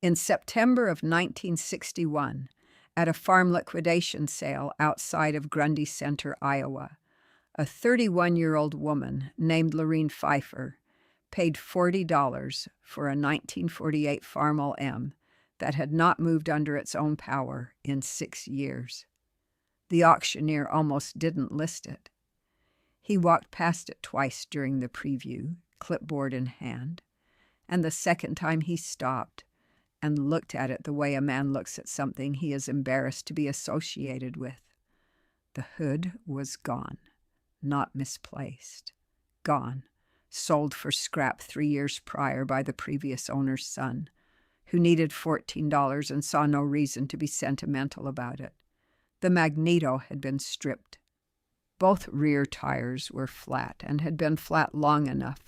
In September of 1961, at a farm liquidation sale outside of Grundy Center, Iowa, a 31-year-old woman named Lorene Pfeiffer paid $40 for a 1948 Farmall M that had not moved under its own power in 6 years. The auctioneer almost didn't list it. He walked past it twice during the preview, clipboard in hand, and the second time he stopped and looked at it the way a man looks at something he is embarrassed to be associated with. The hood was gone, not misplaced. Gone, sold for scrap 3 years prior by the previous owner's son, who needed $14 and saw no reason to be sentimental about it. The magneto had been stripped. Both rear tires were flat and had been flat long enough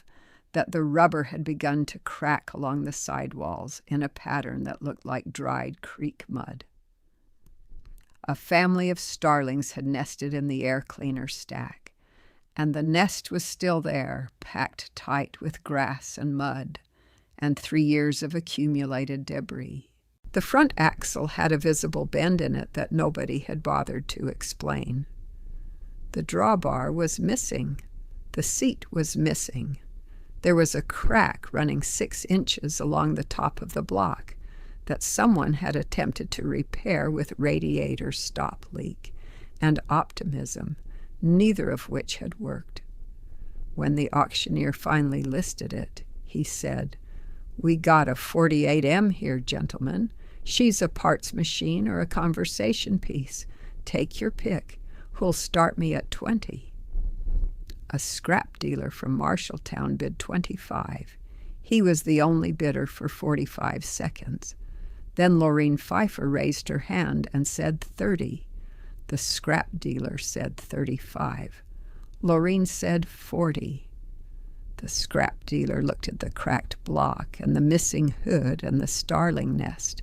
that the rubber had begun to crack along the sidewalls in a pattern that looked like dried creek mud. A family of starlings had nested in the air cleaner stack, and the nest was still there, packed tight with grass and mud and 3 years of accumulated debris. The front axle had a visible bend in it that nobody had bothered to explain. The drawbar was missing. The seat was missing. There was a crack running 6 inches along the top of the block that someone had attempted to repair with radiator stop leak and optimism, neither of which had worked. When the auctioneer finally listed it, he said, "We got a 48M here, gentlemen. She's a parts machine or a conversation piece. Take your pick. Who'll start me at 20. A scrap dealer from Marshalltown bid 25. He was the only bidder for 45 seconds. Then Lorene Pfeiffer raised her hand and said 30. The scrap dealer said 35. Lorene said 40. The scrap dealer looked at the cracked block and the missing hood and the starling nest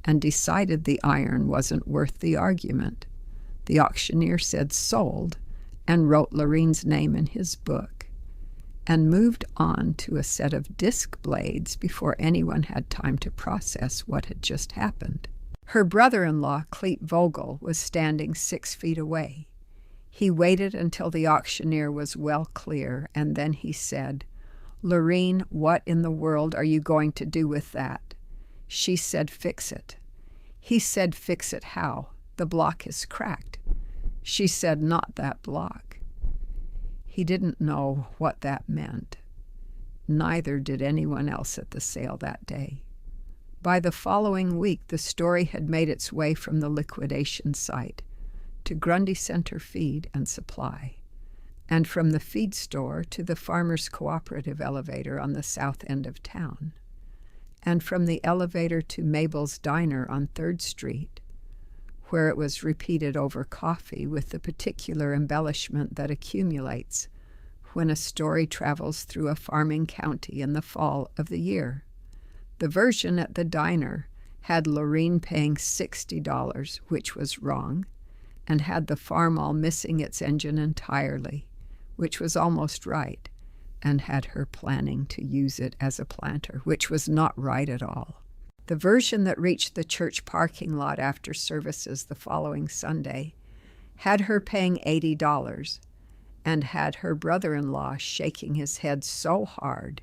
and decided the iron wasn't worth the argument. The auctioneer said sold and wrote Lorene's name in his book and moved on to a set of disc blades before anyone had time to process what had just happened. Her brother-in-law, Cleet Vogel, was standing 6 feet away. He waited until the auctioneer was well clear, and then he said, "Lorene, what in the world are you going to do with that?" She said, "Fix it." He said, "Fix it how? The block is cracked." She said, "Not that block." He didn't know what that meant. Neither did anyone else at the sale that day. By the following week, the story had made its way from the liquidation site to Grundy Center Feed and Supply, and from the feed store to the Farmers Cooperative elevator on the south end of town, and from the elevator to Mabel's Diner on 3rd Street, where it was repeated over coffee with the particular embellishment that accumulates when a story travels through a farming county in the fall of the year. The version at the diner had Lorene paying $60, which was wrong, and had the Farmall missing its engine entirely, which was almost right, and had her planning to use it as a planter, which was not right at all. The version that reached the church parking lot after services the following Sunday had her paying $80 and had her brother-in-law shaking his head so hard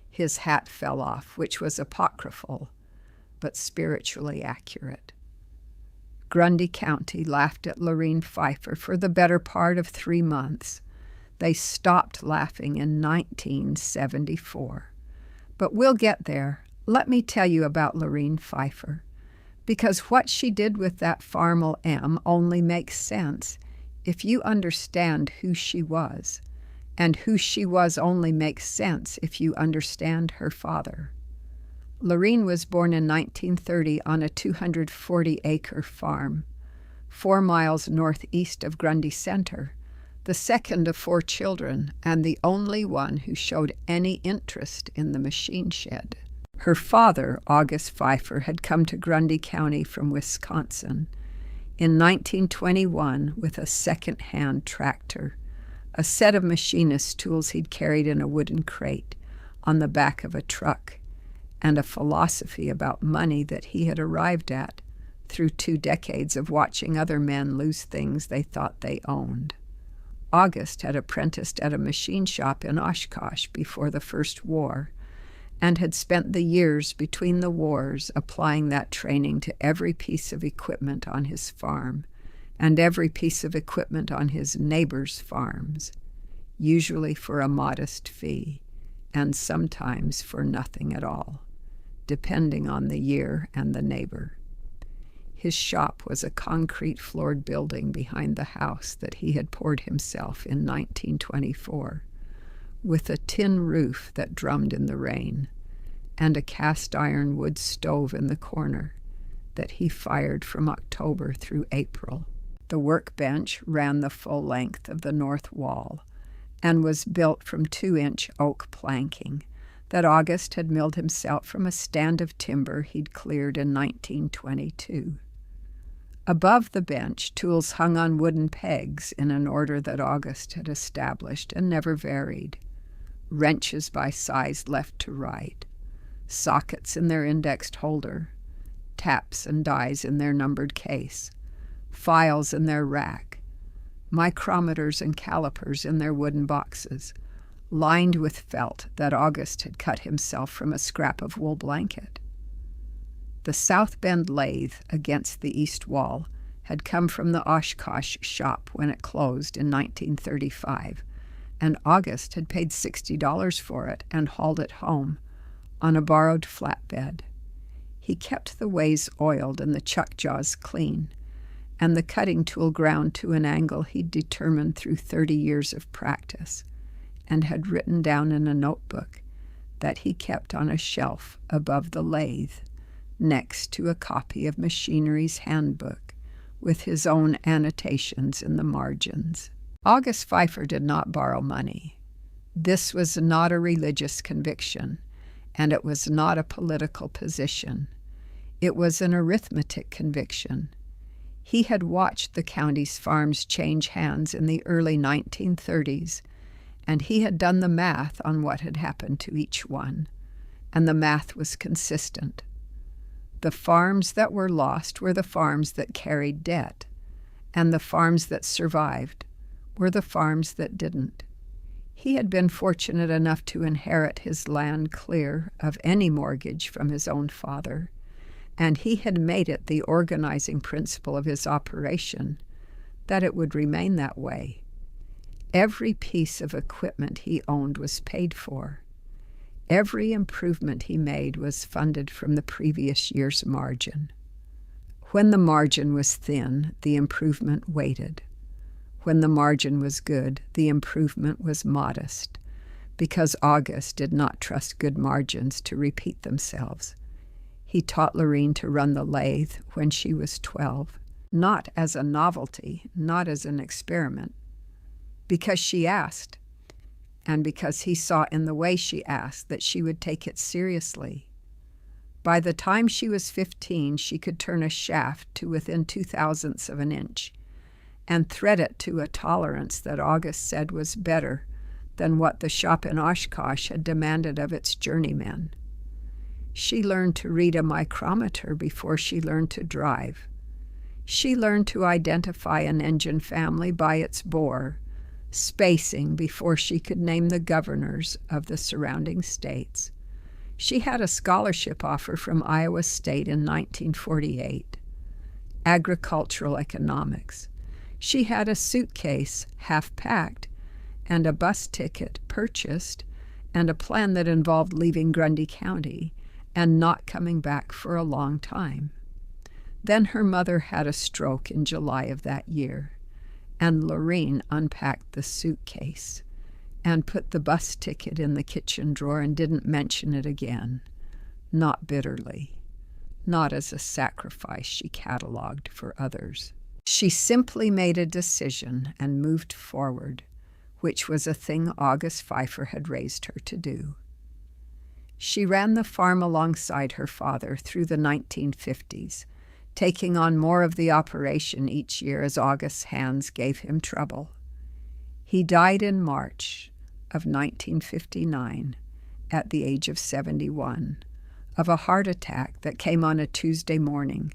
his hat fell off, which was apocryphal but spiritually accurate. Grundy County laughed at Lorene Pfeiffer for the better part of 3 months. They stopped laughing in 1974. But we'll get there. Let me tell you about Lorene Pfeiffer, because what she did with that Farmall M only makes sense if you understand who she was, and who she was only makes sense if you understand her father. Lorene was born in 1930 on a 240-acre farm, 4 miles northeast of Grundy Center, the second of 4 children, and the only one who showed any interest in the machine shed. Her father, August Pfeiffer, had come to Grundy County from Wisconsin in 1921 with a second-hand tractor, a set of machinist tools he'd carried in a wooden crate on the back of a truck, and a philosophy about money that he had arrived at through 2 decades of watching other men lose things they thought they owned. August had apprenticed at a machine shop in Oshkosh before the First War, and had spent the years between the wars applying that training to every piece of equipment on his farm and every piece of equipment on his neighbors' farms, usually for a modest fee, and sometimes for nothing at all, depending on the year and the neighbor. His shop was a concrete-floored building behind the house that he had poured himself in 1924, with a tin roof that drummed in the rain, and a cast-iron wood stove in the corner that he fired from October through April. The workbench ran the full length of the north wall and was built from 2-inch oak planking that August had milled himself from a stand of timber he'd cleared in 1922. Above the bench, tools hung on wooden pegs in an order that August had established and never varied. Wrenches by size left to right, sockets in their indexed holder, taps and dies in their numbered case, files in their rack, micrometers and calipers in their wooden boxes, lined with felt that August had cut himself from a scrap of wool blanket. The South Bend lathe against the east wall had come from the Oshkosh shop when it closed in 1935, and August had paid $60 for it and hauled it home on a borrowed flatbed. He kept the ways oiled and the chuck jaws clean, and the cutting tool ground to an angle he'd determined through 30 years of practice, and had written down in a notebook that he kept on a shelf above the lathe, next to a copy of Machinery's Handbook with his own annotations in the margins. August Pfeiffer did not borrow money. This was not a religious conviction, and it was not a political position. It was an arithmetic conviction. He had watched the county's farms change hands in the early 1930s, and he had done the math on what had happened to each one, and the math was consistent. The farms that were lost were the farms that carried debt, and the farms that survived were the farms that didn't. He had been fortunate enough to inherit his land clear of any mortgage from his own father, and he had made it the organizing principle of his operation that it would remain that way. Every piece of equipment he owned was paid for. Every improvement he made was funded from the previous year's margin. When the margin was thin, the improvement waited. When the margin was good, the improvement was modest, because August did not trust good margins to repeat themselves. He taught Lorene to run the lathe when she was 12, not as a novelty, not as an experiment, because she asked, and because he saw in the way she asked that she would take it seriously. By the time she was 15, she could turn a shaft to within 0.02 of an inch and thread it to a tolerance that August said was better than what the shop in Oshkosh had demanded of its journeymen. She learned to read a micrometer before she learned to drive. She learned to identify an engine family by its bore, spacing before she could name the governors of the surrounding states. She had a scholarship offer from Iowa State in 1948, agricultural economics. She had a suitcase half-packed and a bus ticket purchased and a plan that involved leaving Grundy County and not coming back for a long time. Then her mother had a stroke in July of that year, and Lorene unpacked the suitcase and put the bus ticket in the kitchen drawer and didn't mention it again, not bitterly, not as a sacrifice she cataloged for others. She simply made a decision and moved forward, which was a thing August Pfeiffer had raised her to do. She ran the farm alongside her father through the 1950s, taking on more of the operation each year as August's hands gave him trouble. He died in March of 1959 at the age of 71, of a heart attack that came on a Tuesday morning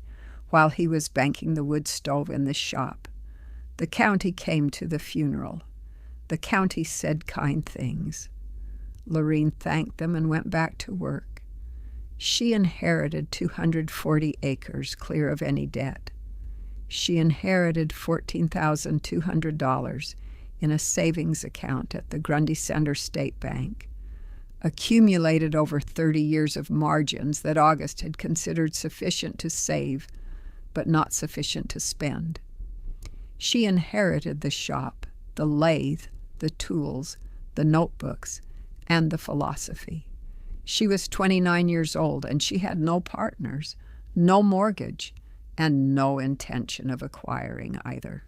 while he was banking the wood stove in the shop. The county came to the funeral. The county said kind things. Lorene thanked them and went back to work. She inherited 240 acres clear of any debt. She inherited $14,200 in a savings account at the Grundy Center State Bank, accumulated over 30 years of margins that August had considered sufficient to save, but not sufficient to spend. She inherited the shop, the lathe, the tools, the notebooks, and the philosophy. She was 29 years old, and she had no partners, no mortgage, and no intention of acquiring either.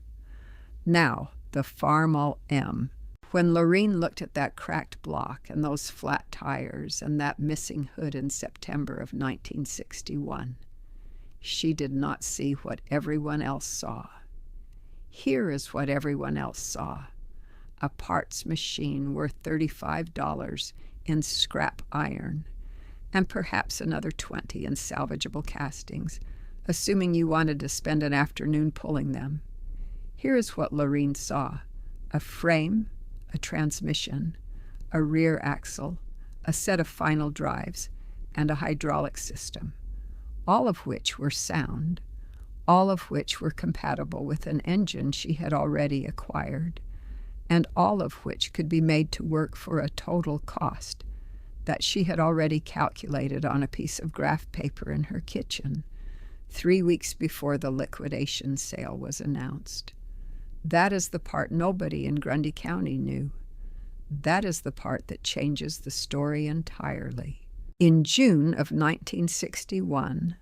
Now, the Farmall M. When Lorene looked at that cracked block and those flat tires and that missing hood in September of 1961, she did not see what everyone else saw. Here is what everyone else saw: a parts machine worth $35 in scrap iron, and perhaps another $20 in salvageable castings, assuming you wanted to spend an afternoon pulling them. Here is what Lorene saw: a frame, a transmission, a rear axle, a set of final drives, and a hydraulic system, all of which were sound, all of which were compatible with an engine she had already acquired, and all of which could be made to work for a total cost that she had already calculated on a piece of graph paper in her kitchen 3 weeks before the liquidation sale was announced. That is the part nobody in Grundy County knew. That is the part that changes the story entirely. In June of 1961,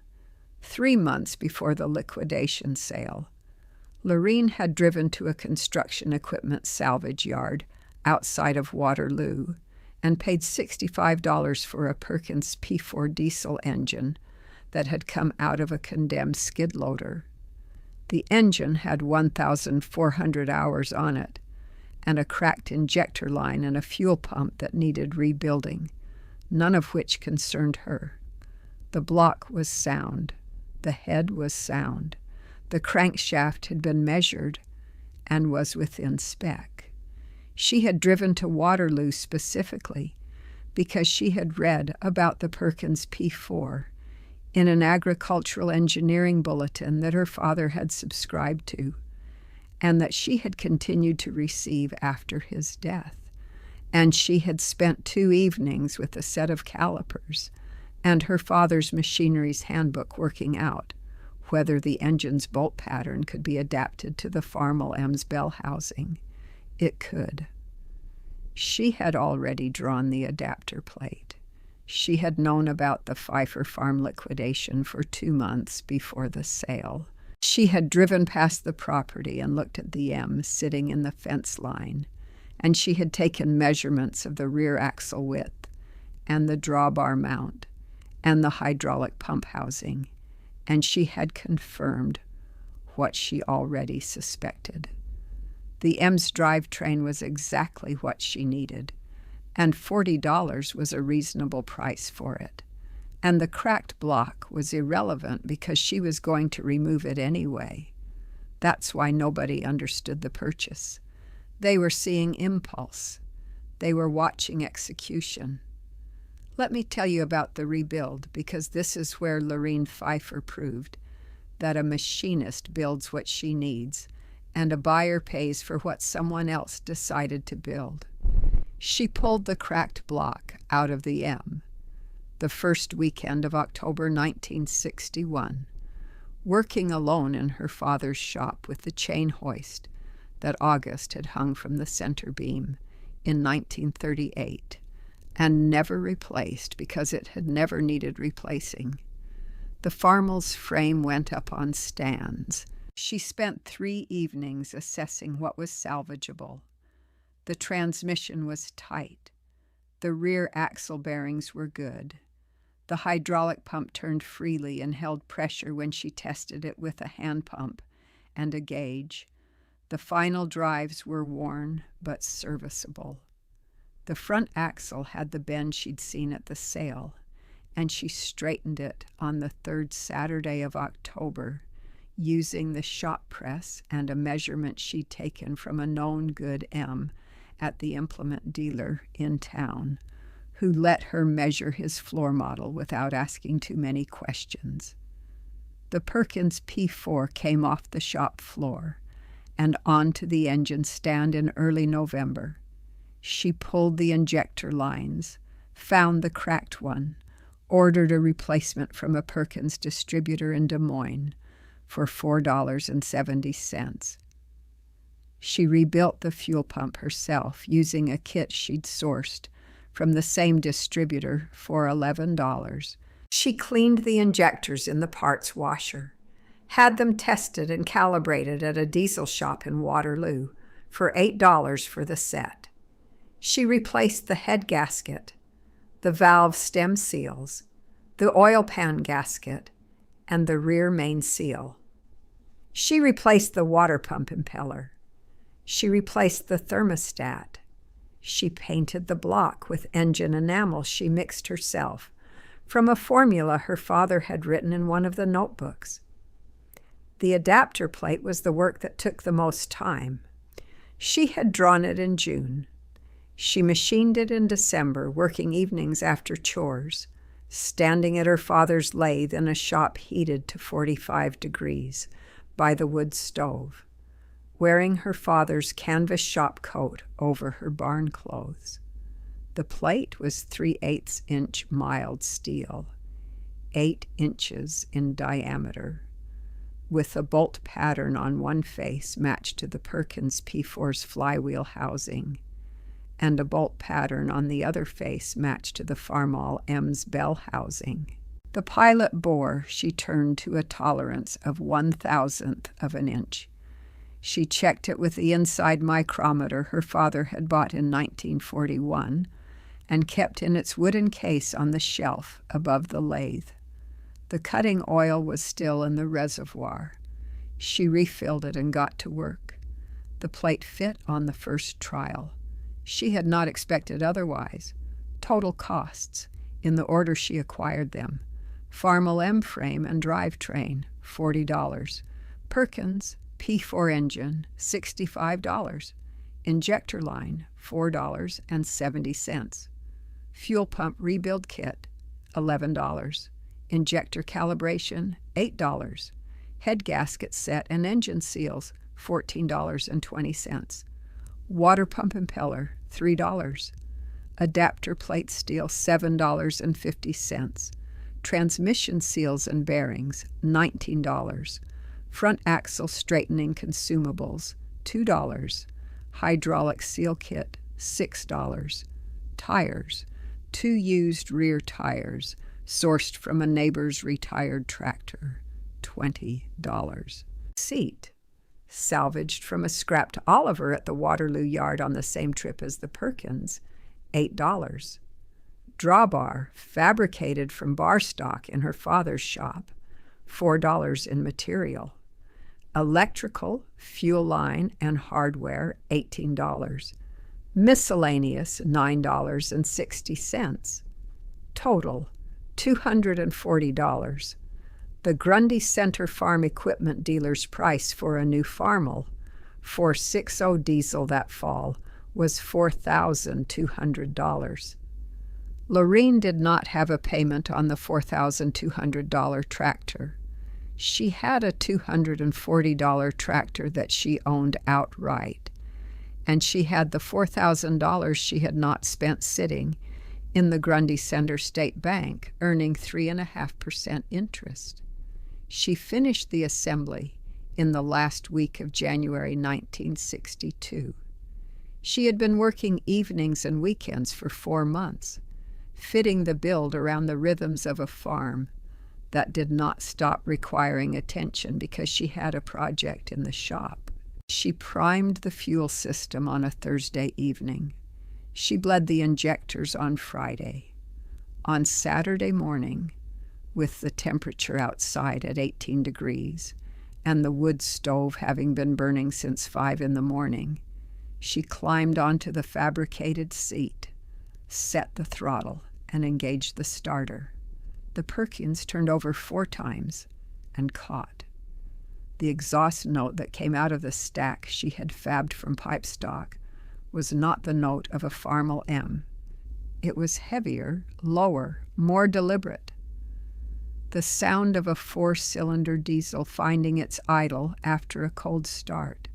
3 months before the liquidation sale, Lorene had driven to a construction equipment salvage yard outside of Waterloo and paid $65 for a Perkins P4 diesel engine that had come out of a condemned skid loader. The engine had 1,400 hours on it, and a cracked injector line and a fuel pump that needed rebuilding, none of which concerned her. The block was sound. The head was sound. The crankshaft had been measured and was within spec. She had driven to Waterloo specifically because she had read about the Perkins P4 in an agricultural engineering bulletin that her father had subscribed to, and that she had continued to receive after his death. And she had spent 2 evenings with a set of calipers and her father's machinery's handbook working out whether the engine's bolt pattern could be adapted to the Farmall M's bell housing. It could. She had already drawn the adapter plate. She had known about the Pfeiffer farm liquidation for 2 months before the sale. She had driven past the property and looked at the M sitting in the fence line, and she had taken measurements of the rear axle width and the drawbar mount and the hydraulic pump housing, and she had confirmed what she already suspected. The M's drivetrain was exactly what she needed, and $40 was a reasonable price for it. And the cracked block was irrelevant because she was going to remove it anyway. That's why nobody understood the purchase. They were seeing impulse. They were watching execution. Let me tell you about the rebuild, because this is where Lorene Pfeiffer proved that a machinist builds what she needs, and a buyer pays for what someone else decided to build. She pulled the cracked block out of the M the first weekend of October 1961, working alone in her father's shop with the chain hoist that August had hung from the center beam in 1938 and never replaced because it had never needed replacing. The Farmall's frame went up on stands. She spent 3 evenings assessing what was salvageable. The transmission was tight. The rear axle bearings were good. The hydraulic pump turned freely and held pressure when she tested it with a hand pump and a gauge. The final drives were worn but serviceable. The front axle had the bend she'd seen at the sale, and she straightened it on the third Saturday of October using the shop press and a measurement she'd taken from a known good M at the implement dealer in town, who let her measure his floor model without asking too many questions. The Perkins P4 came off the shop floor and onto the engine stand in early November. She pulled the injector lines, found the cracked one, ordered a replacement from a Perkins distributor in Des Moines for $4.70. She rebuilt the fuel pump herself using a kit she'd sourced from the same distributor for $11. She cleaned the injectors in the parts washer, had them tested and calibrated at a diesel shop in Waterloo for $8 for the set. She replaced the head gasket, the valve stem seals, the oil pan gasket, and the rear main seal. She replaced the water pump impeller. She replaced the thermostat. She painted the block with engine enamel she mixed herself from a formula her father had written in one of the notebooks. The adapter plate was the work that took the most time. She had drawn it in June. She machined it in December, working evenings after chores, standing at her father's lathe in a shop heated to 45 degrees by the wood stove, wearing her father's canvas shop coat over her barn clothes. The plate was 3/8 inch mild steel, 8 inches in diameter, with a bolt pattern on one face matched to the Perkins P4's flywheel housing, and a bolt pattern on the other face matched to the Farmall M's bell housing. The pilot bore she turned to a tolerance of 1/1000th of an inch. She checked it with the inside micrometer her father had bought in 1941 and kept in its wooden case on the shelf above the lathe. The cutting oil was still in the reservoir. She refilled it and got to work. The plate fit on the first trial. She had not expected otherwise. Total costs, in the order she acquired them: Farmall M frame and drivetrain, $40. Perkins P4 engine, $65. Injector line, $4.70. Fuel pump rebuild kit, $11. Injector calibration, $8. Head gasket set and engine seals, $14.20. Water pump impeller, $3. Adapter plate steel, $7.50. Transmission seals and bearings, $19. Front axle straightening consumables, $2. Hydraulic seal kit, $6. Tires, 2 used rear tires, sourced from a neighbor's retired tractor, $20. Seat, salvaged from a scrapped Oliver at the Waterloo yard on the same trip as the Perkins, $8. Drawbar, fabricated from bar stock in her father's shop, $4 in material. Electrical, fuel line, and hardware, $18. Miscellaneous, $9.60. Total, $240. The Grundy Center Farm Equipment dealer's price for a new Farmall, 4.60 diesel that fall, was $4,200. Lorene did not have a payment on the $4,200 tractor. She had a $240 tractor that she owned outright, and she had the $4,000 she had not spent sitting in the Grundy Center State Bank, earning 3.5% interest. She finished the assembly in the last week of January 1962. She had been working evenings and weekends for 4 months, fitting the build around the rhythms of a farm that did not stop requiring attention because she had a project in the shop. She primed the fuel system on a Thursday evening. She bled the injectors on Friday. On Saturday morning, with the temperature outside at 18 degrees and the wood stove having been burning since 5 in the morning, she climbed onto the fabricated seat, set the throttle, and engaged the starter. The Perkins turned over 4 times and caught. The exhaust note that came out of the stack she had fabbed from pipe stock was not the note of a Farmall M. It was heavier, lower, more deliberate. The sound of a 4-cylinder diesel finding its idle after a cold start,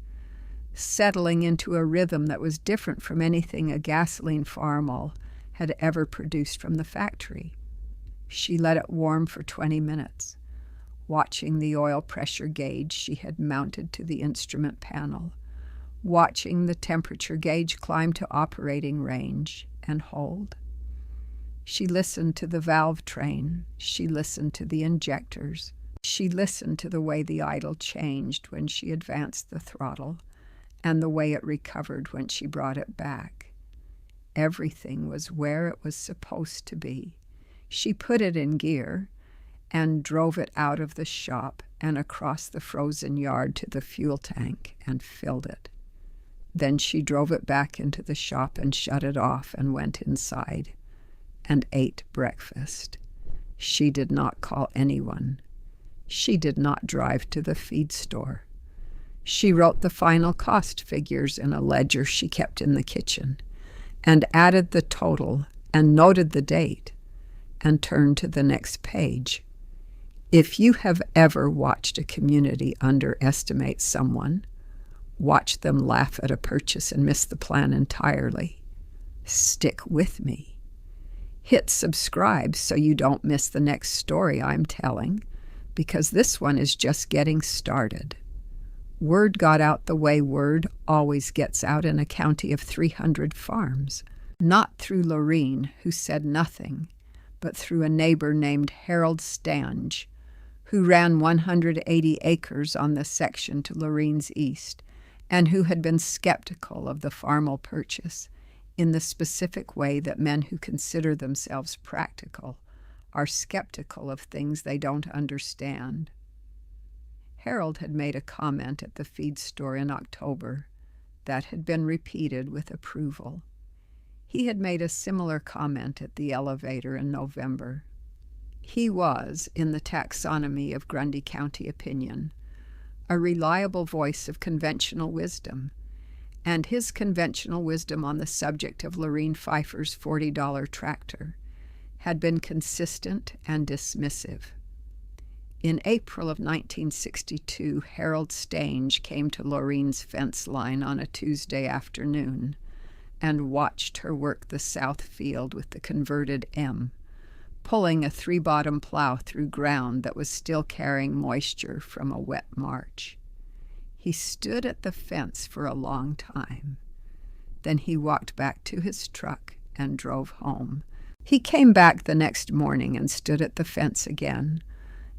settling into a rhythm that was different from anything a gasoline Farmall had ever produced from the factory. She let it warm for 20 minutes, watching the oil pressure gauge she had mounted to the instrument panel, watching the temperature gauge climb to operating range and hold. She listened to the valve train. She listened to the injectors. She listened to the way the idle changed when she advanced the throttle and the way it recovered when she brought it back. Everything was where it was supposed to be. She put it in gear and drove it out of the shop and across the frozen yard to the fuel tank and filled it. Then she drove it back into the shop and shut it off and went inside and ate breakfast. She did not call anyone. She did not drive to the feed store. She wrote the final cost figures in a ledger she kept in the kitchen and added the total and noted the date and turned to the next page. If you have ever watched a community underestimate someone, watch them laugh at a purchase and miss the plan entirely, stick with me. Hit subscribe so you don't miss the next story I'm telling, because this one is just getting started. Word got out the way word always gets out in a county of 300 farms, not through Lorene, who said nothing, but through a neighbor named Harold Stange, who ran 180 acres on the section to Lorene's east, and who had been skeptical of the Farmall purchase in the specific way that men who consider themselves practical are skeptical of things they don't understand. Harold had made a comment at the feed store in October that had been repeated with approval. He had made a similar comment at the elevator in November. He was, in the taxonomy of Grundy County opinion, a reliable voice of conventional wisdom, and his conventional wisdom on the subject of Lorene Pfeiffer's $40 tractor had been consistent and dismissive. In April of 1962, Harold Stange came to Lorene's fence line on a Tuesday afternoon and watched her work the south field with the converted M, pulling a 3-bottom plow through ground that was still carrying moisture from a wet March. He stood at the fence for a long time. Then he walked back to his truck and drove home. He came back the next morning and stood at the fence again,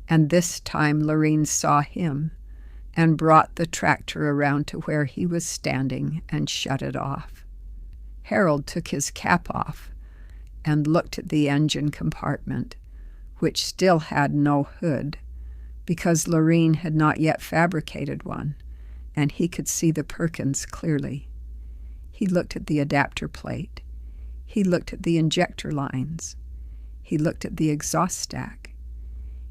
and this time Lorene saw him and brought the tractor around to where he was standing and shut it off. Harold took his cap off and looked at the engine compartment, which still had no hood, because Lorene had not yet fabricated one, and he could see the Perkins clearly. He looked at the adapter plate. He looked at the injector lines. He looked at the exhaust stack.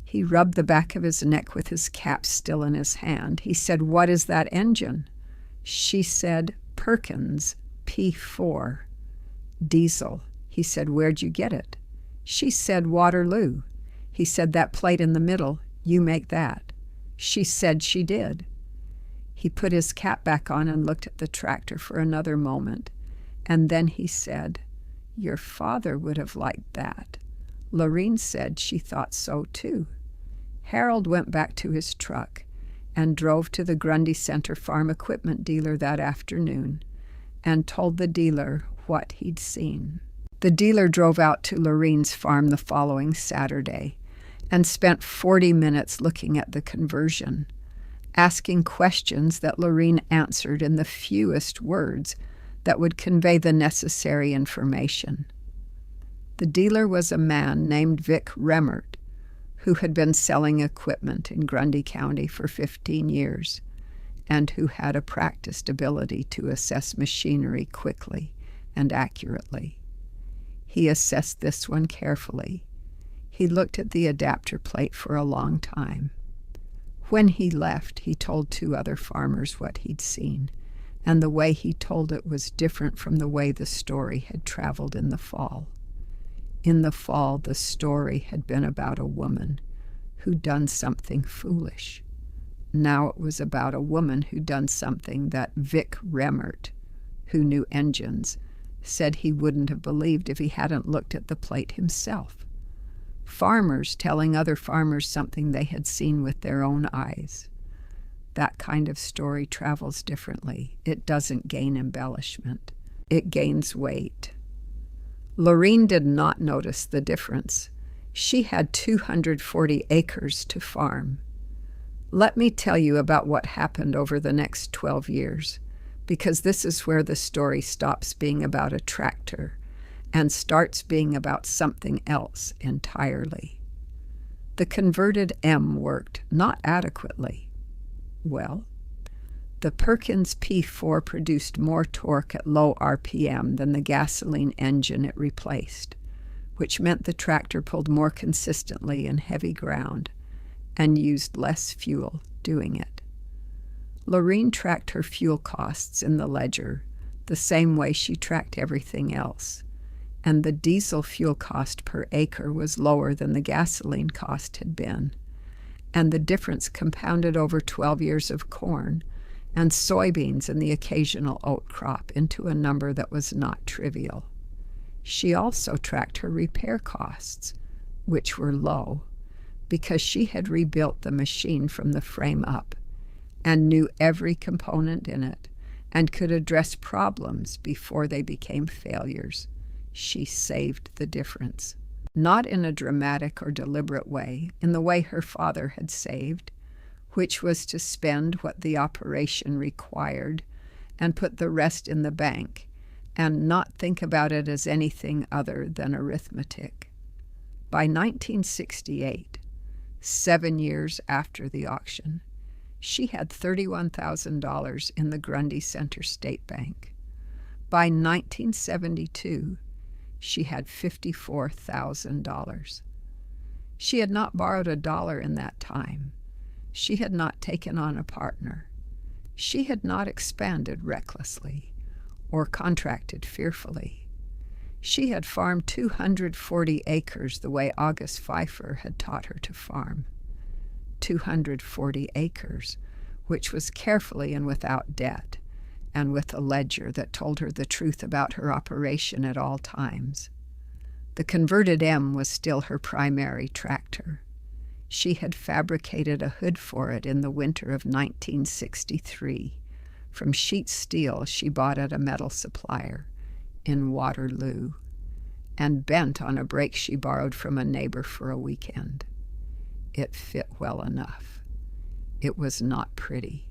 He rubbed the back of his neck with his cap still in his hand. He said, "What is that engine?" She said, "Perkins, P4, diesel." He said, "Where'd you get it?" She said, "Waterloo." He said, "That plate in the middle, you make that." She said she did. He put his cap back on and looked at the tractor for another moment, and then he said, "Your father would have liked that." Lorene said she thought so too. Harold went back to his truck and drove to the Grundy Center farm equipment dealer that afternoon and told the dealer what he'd seen. The dealer drove out to Lorene's farm the following Saturday and spent 40 minutes looking at the conversion, asking questions that Lorene answered in the fewest words that would convey the necessary information. The dealer was a man named Vic Remmert, who had been selling equipment in Grundy County for 15 years and who had a practiced ability to assess machinery quickly and accurately. He assessed this one carefully. He looked at the adapter plate for a long time. When he left, he told 2 other farmers what he'd seen, and the way he told it was different from the way the story had traveled in the fall. In the fall, the story had been about a woman who'd done something foolish. Now it was about a woman who'd done something that Vic Remmert, who knew engines, said he wouldn't have believed if he hadn't looked at the plate himself. Farmers telling other farmers something they had seen with their own eyes. That kind of story travels differently. It doesn't gain embellishment. It gains weight. Lorene did not notice the difference. She had 240 acres to farm. Let me tell you about what happened over the next 12 years, because this is where the story stops being about a tractor and starts being about something else entirely. The converted M worked not adequately. Well, the Perkins P4 produced more torque at low RPM than the gasoline engine it replaced, which meant the tractor pulled more consistently in heavy ground and used less fuel doing it. Lorene tracked her fuel costs in the ledger the same way she tracked everything else, and the diesel fuel cost per acre was lower than the gasoline cost had been, and the difference compounded over 12 years of corn and soybeans and the occasional oat crop into a number that was not trivial. She also tracked her repair costs, which were low, because she had rebuilt the machine from the frame up and knew every component in it and could address problems before they became failures. She saved the difference. Not in a dramatic or deliberate way, in the way her father had saved, which was to spend what the operation required and put the rest in the bank and not think about it as anything other than arithmetic. By 1968, 7 years after the auction, she had $31,000 in the Grundy Center State Bank. By 1972, she had $54,000. She had not borrowed $1 in that time. She had not taken on a partner. She had not expanded recklessly or contracted fearfully. She had farmed 240 acres the way August Pfeiffer had taught her to farm. 240 acres, which was carefully and without debt, and with a ledger that told her the truth about her operation at all times. The converted M was still her primary tractor. She had fabricated a hood for it in the winter of 1963 from sheet steel she bought at a metal supplier in Waterloo, and bent on a brake she borrowed from a neighbor for a weekend. It fit well enough. It was not pretty.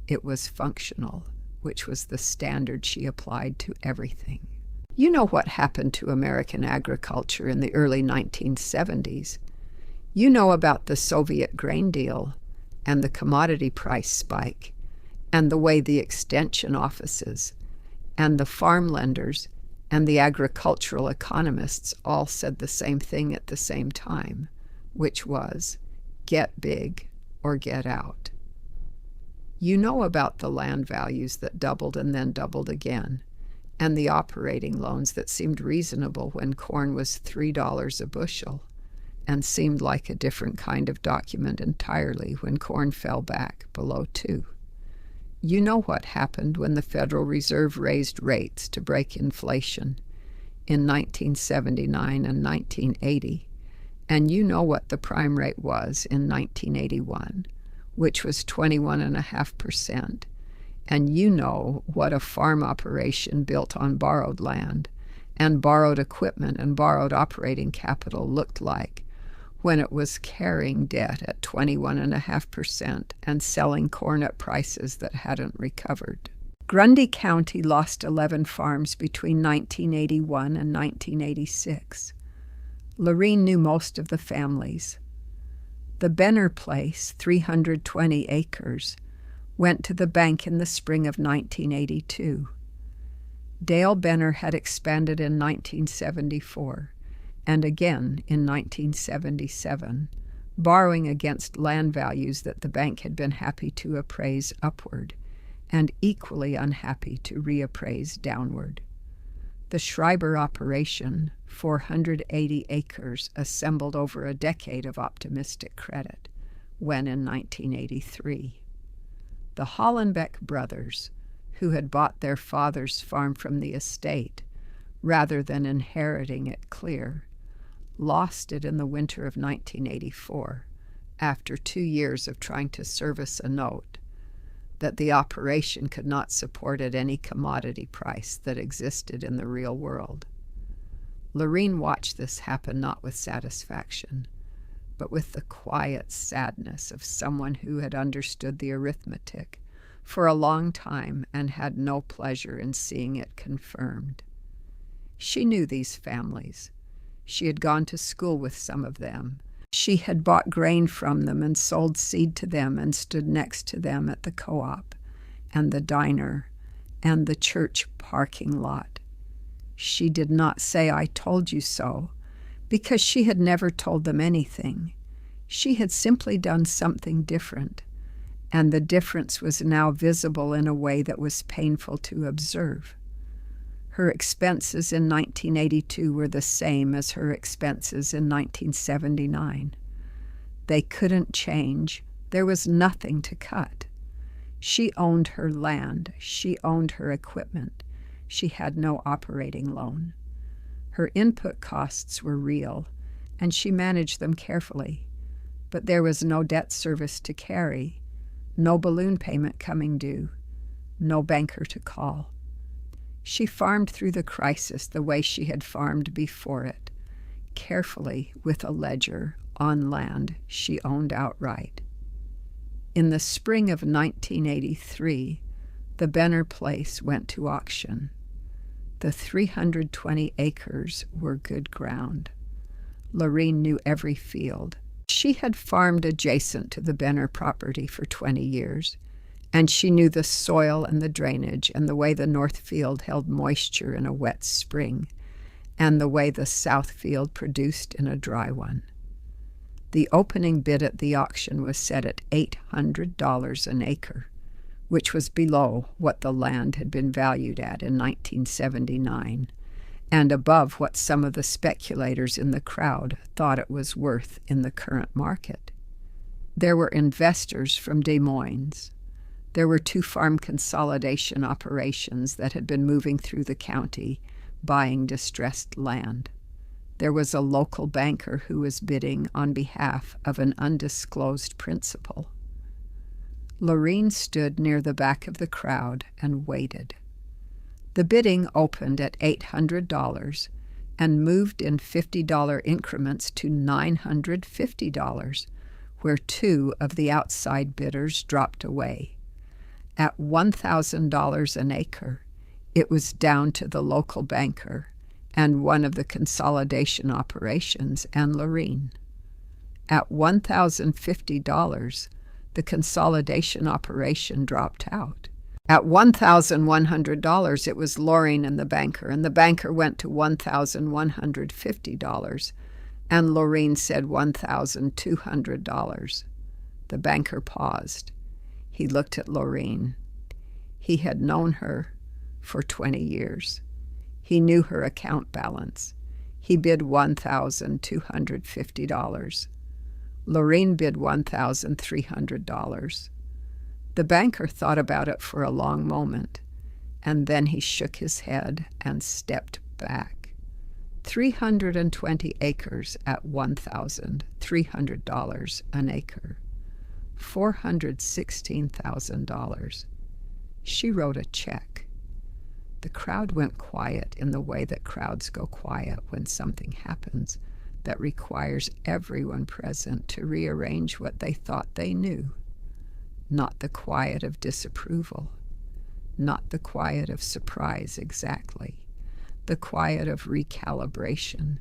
It was functional, which was the standard she applied to everything. You know what happened to American agriculture in the early 1970s. You know about the Soviet grain deal and the commodity price spike and the way the extension offices and the farm lenders and the agricultural economists all said the same thing at the same time, which was, get big or get out. You know about the land values that doubled and then doubled again, and the operating loans that seemed reasonable when corn was $3 a bushel, and seemed like a different kind of document entirely when corn fell back below 2. You know what happened when the Federal Reserve raised rates to break inflation in 1979 and 1980, and you know what the prime rate was in 1981, which was 21.5%, and you know what a farm operation built on borrowed land and borrowed equipment and borrowed operating capital looked like when it was carrying debt at 21.5% and selling corn at prices that hadn't recovered. Grundy County lost 11 farms between 1981 and 1986. Lorene knew most of the families. The Benner place, 320 acres, went to the bank in the spring of 1982. Dale Benner had expanded in 1974 and again in 1977, borrowing against land values that the bank had been happy to appraise upward and equally unhappy to reappraise downward. The Schreiber operation, 480 acres assembled over a decade of optimistic credit, when in 1983. The Hollenbeck brothers, who had bought their father's farm from the estate rather than inheriting it clear, lost it in the winter of 1984 after 2 years of trying to service a note that the operation could not support at any commodity price that existed in the real world. Lorene watched this happen not with satisfaction, but with the quiet sadness of someone who had understood the arithmetic for a long time and had no pleasure in seeing it confirmed. She knew these families. She had gone to school with some of them. She had bought grain from them and sold seed to them and stood next to them at the co-op and the diner and the church parking lot. She did not say, "I told you so," because she had never told them anything. She had simply done something different, and the difference was now visible in a way that was painful to observe. Her expenses in 1982 were the same as her expenses in 1979. They couldn't change. There was nothing to cut. She owned her land. She owned her equipment. She had no operating loan. Her input costs were real, and she managed them carefully. But there was no debt service to carry, no balloon payment coming due, no banker to call. She farmed through the crisis the way she had farmed before it, carefully with a ledger on land she owned outright. In the spring of 1983, the Benner place went to auction. The 320 acres were good ground. Lorene knew every field. She had farmed adjacent to the Benner property for 20 years, and she knew the soil and the drainage and the way the north field held moisture in a wet spring and the way the south field produced in a dry one. The opening bid at the auction was set at $800 an acre, which was below what the land had been valued at in 1979 and above what some of the speculators in the crowd thought it was worth in the current market. There were investors from Des Moines. There were 2 farm consolidation operations that had been moving through the county, buying distressed land. There was a local banker who was bidding on behalf of an undisclosed principal. Lorene stood near the back of the crowd and waited. The bidding opened at $800 and moved in $50 increments to $950, where 2 of the outside bidders dropped away. At $1,000 an acre, it was down to the local banker and one of the consolidation operations and Lorene. At $1,050, the consolidation operation dropped out. At $1,100, it was Lorene and the banker went to $1,150, and Lorene said $1,200. The banker paused. He looked at Lorene. He had known her for 20 years. He knew her account balance. He bid $1,250. Lorene bid $1,300. The banker thought about it for a long moment, and then he shook his head and stepped back. 320 acres at $1,300 an acre. $416,000. She wrote a check. The crowd went quiet in the way that crowds go quiet when something happens that requires everyone present to rearrange what they thought they knew. Not the quiet of disapproval, not the quiet of surprise exactly, the quiet of recalibration,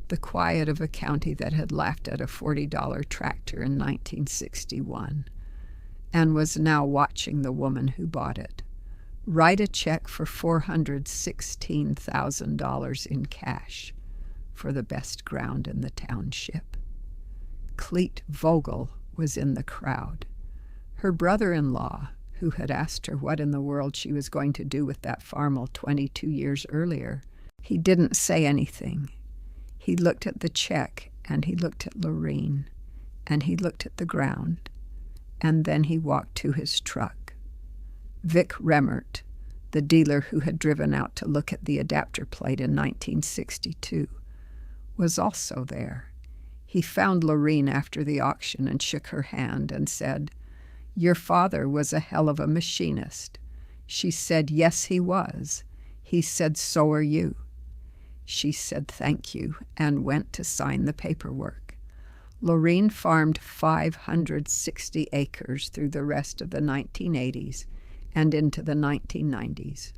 the quiet of a county that had laughed at a $40 tractor in 1961 and was now watching the woman who bought it write a check for $416,000 in cash for the best ground in the township. Cleet Vogel was in the crowd. Her brother-in-law, who had asked her what in the world she was going to do with that Farmall 22 years earlier, he didn't say anything. He looked at the check, and he looked at Lorene, and he looked at the ground, and then he walked to his truck. Vic Remmert, the dealer who had driven out to look at the adapter plate in 1962, was also there. He found Lorene after the auction and shook her hand and said, "Your father was a hell of a machinist." She said, "Yes, he was." He said, "So are you." She said thank you and went to sign the paperwork. Lorene farmed 560 acres through the rest of the 1980s and into the 1990s.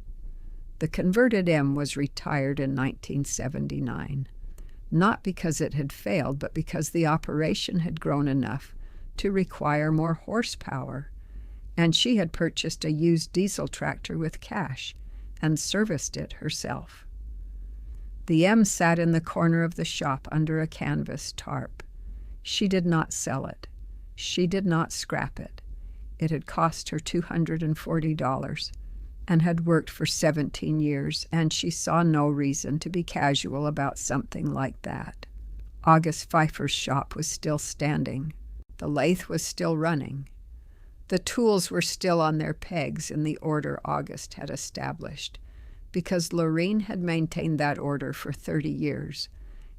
The converted M was retired in 1979, not because it had failed, but because the operation had grown enough to require more horsepower, and she had purchased a used diesel tractor with cash and serviced it herself. The M sat in the corner of the shop under a canvas tarp. She did not sell it. She did not scrap it. It had cost her $240 and had worked for 17 years, and she saw no reason to be casual about something like that. August Pfeiffer's shop was still standing. The lathe was still running. The tools were still on their pegs in the order August had established, because Lorene had maintained that order for 30 years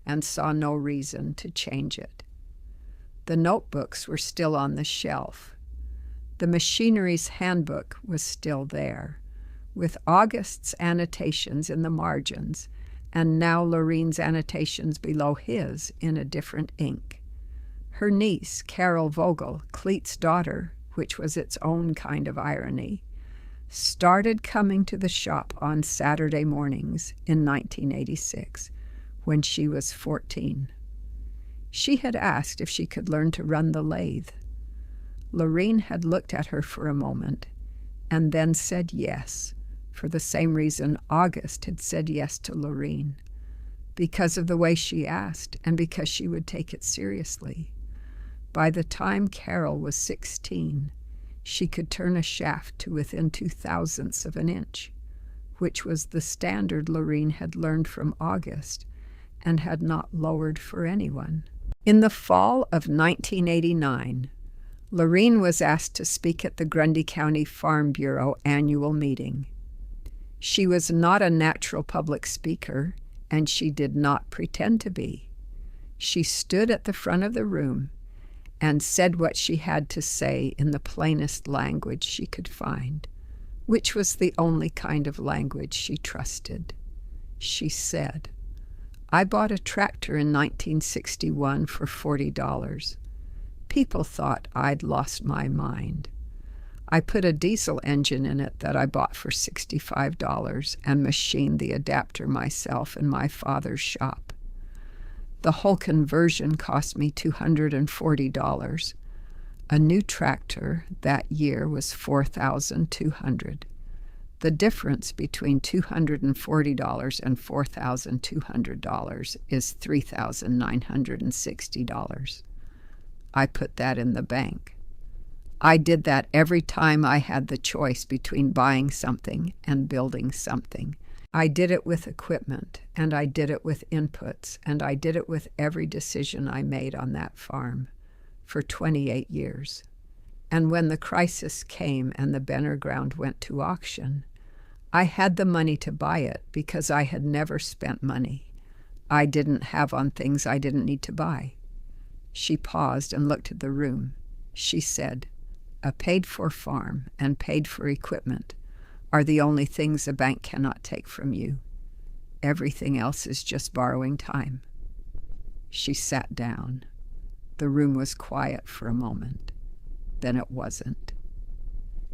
and saw no reason to change it. The notebooks were still on the shelf. The machinery's handbook was still there, with August's annotations in the margins, and now Lorene's annotations below his in a different ink. Her niece, Carol Vogel, Cleet's daughter, which was its own kind of irony, started coming to the shop on Saturday mornings in 1986, when she was 14. She had asked if she could learn to run the lathe. Lorene had looked at her for a moment and then said yes, for the same reason August had said yes to Lorene, because of the way she asked and because she would take it seriously. By the time Carol was 16, she could turn a shaft to within 0.02 of an inch, which was the standard Lorene had learned from August and had not lowered for anyone. In the fall of 1989, Lorene was asked to speak at the Grundy County Farm Bureau annual meeting. She was not a natural public speaker, and she did not pretend to be. She stood at the front of the room and said what she had to say in the plainest language she could find, which was the only kind of language she trusted. She said, "I bought a tractor in 1961 for $40. People thought I'd lost my mind. I put a diesel engine in it that I bought for $65 and machined the adapter myself in my father's shop. The whole conversion cost me $240. A new tractor that year was $4,200. The difference between $240 and $4,200 is $3,960. I put that in the bank. I did that every time I had the choice between buying something and building something. I did it with equipment, and I did it with inputs, and I did it with every decision I made on that farm for 28 years. And when the crisis came and the Benner ground went to auction, I had the money to buy it because I had never spent money I didn't have on things I didn't need to buy." She paused and looked at the room. She said, "A paid-for farm and paid-for equipment are the only things a bank cannot take from you. Everything else is just borrowing time." She sat down. The room was quiet for a moment. Then it wasn't.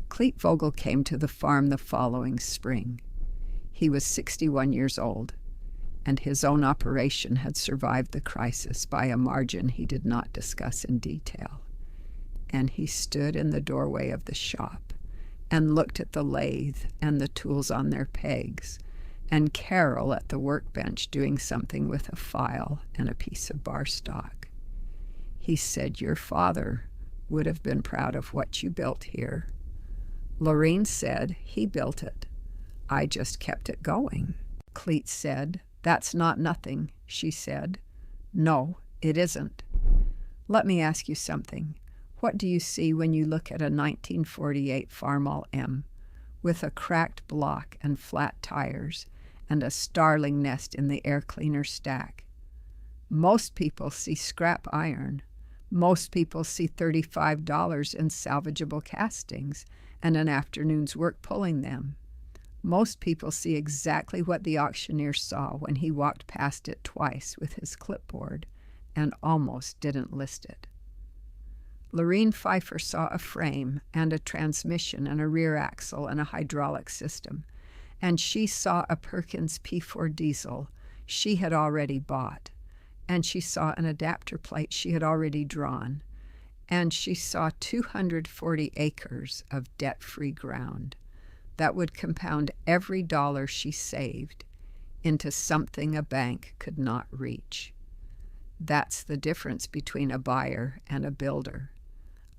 Cleet Vogel came to the farm the following spring. He was 61 years old, and his own operation had survived the crisis by a margin he did not discuss in detail. And he stood in the doorway of the shop and looked at the lathe and the tools on their pegs and Carol at the workbench doing something with a file and a piece of bar stock. He said, "Your father would have been proud of what you built here." Lorene said, "He built it. I just kept it going." Cleet said, "That's not nothing," she said. "No, it isn't. Let me ask you something. What do you see when you look at a 1948 Farmall M with a cracked block and flat tires and a starling nest in the air cleaner stack? Most people see scrap iron. Most people see $35 in salvageable castings and an afternoon's work pulling them. Most people see exactly what the auctioneer saw when he walked past it twice with his clipboard and almost didn't list it." Lorene Pfeiffer saw a frame and a transmission and a rear axle and a hydraulic system, and she saw a Perkins P4 diesel she had already bought, and she saw an adapter plate she had already drawn, and she saw 240 acres of debt-free ground that would compound every dollar she saved into something a bank could not reach. That's the difference between a buyer and a builder.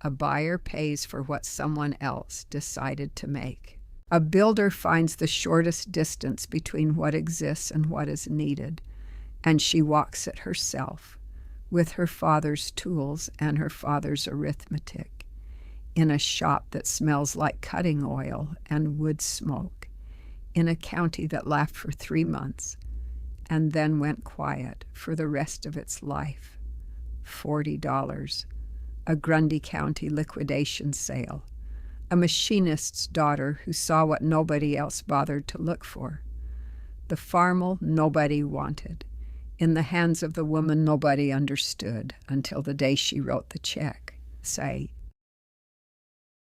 A buyer pays for what someone else decided to make. A builder finds the shortest distance between what exists and what is needed, and she walks it herself, with her father's tools and her father's arithmetic, in a shop that smells like cutting oil and wood smoke, in a county that laughed for 3 months and then went quiet for the rest of its life. $40, a Grundy County liquidation sale, a machinist's daughter who saw what nobody else bothered to look for, the Farmall nobody wanted, in the hands of the woman nobody understood until the day she wrote the check, say,